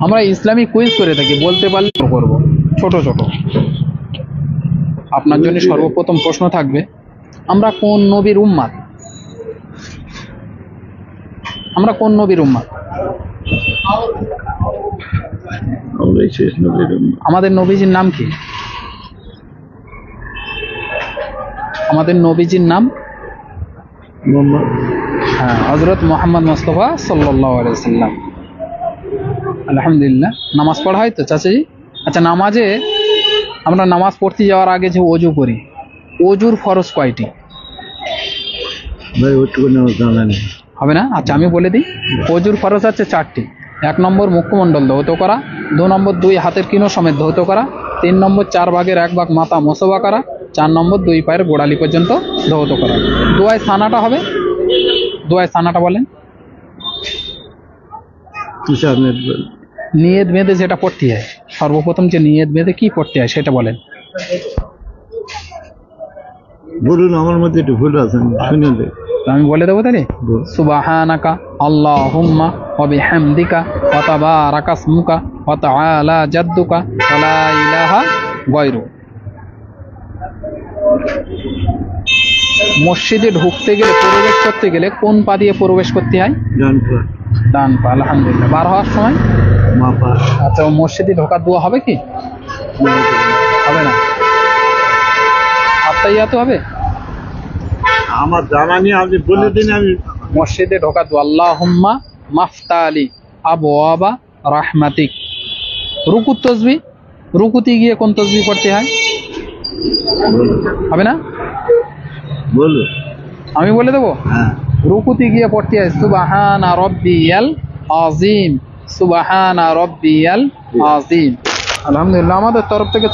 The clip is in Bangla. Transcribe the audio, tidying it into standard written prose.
আমরা ইসলামী কুইজ করে থাকি, বলতে পারলে করব ছোট ছোট। আপনার জন্য সর্বপ্রথম প্রশ্ন থাকবে, আমরা কোন নবীর উম্মাত? আমরা কোন নবীর উম্মাত? আমাদের নবীজির নাম কি? আমাদের নবীজির নাম হ্যাঁ, হযরত মুহাম্মদ মুস্তাফা সাল্লাল্লাহু আলাইহি সাল্লাম। আলহামদুলিল্লাহ। নামাজ পড়া হয় তো চাচাজি? আচ্ছা, নামাজে আমরা নামাজ পড়তে যাওয়ার আগে যে ওযু করি, ওযুর ফরজ কয়টি? হবে না? আচ্ছা, আমি বলে দিই। ওযুর ফরজ আছে 4টি। 1 নম্বর মুখমণ্ডল ধৌত করা, 2 নম্বর 2 হাতের কিনো সমেত ধৌত করা, 3 নম্বর 4 ভাগের 1 ভাগ মাথা মোসবা করা, 4 নম্বর 2 পায়ের গোড়ালি পর্যন্ত ধৌত করা। দোয়ায় সানাটা হবে, দোয়ায় সানাটা বলেন। নিয়ত বেঁধে যেটা পড়তে হয়, সর্বপ্রথম যে নিয়ত বেঁধে কি পড়তে হয় সেটা বলেন। বলুন, আমার মধ্যে একটু ভুল আছে, শুনিলে আমি বলে দেবো তাহলে। সুবহানাকা আল্লাহুম্মা ওয়া বিহামদিকা ওয়া তাবারাকা ইসমুকা ওয়া তাআলা জাদ্দুকা ওয়া লা ইলাহা গায়রুক। মসজিদে ঢুকতে গেলে, প্রবেশ করতে গেলে কোন পা দিয়ে প্রবেশ করতে হয়? ডান পা। ডান পা। আলহামদুলিল্লাহ। বার হওয়ার সময় মা পা। আচ্ছা, মসজিদে ঢোকার দোয়া হবে কি? হবে না। আত্তাহিয়াতু হবে? আমার জানা নেই, আপনি বলে দিন। আমি মসজিদে ঢোকার দোয়া আল্লাহুম্মা মাফতালি আবওয়াবা রাহমাতিক। রুকুত তাসবিহ, রুকুতে গিয়ে কোন তাসবিহ পড়তে হয়? হবে না? বলো। আমি বলে দেবো। হ্যাঁ। রুকুতে গিয়ে পড়তে হয় সুবহানা রাব্বিয়াল আযীম, সুবহানা রাব্বিয়াল আযীম। আলহামদুলিল্লাহ। আমাদের তরফ থেকে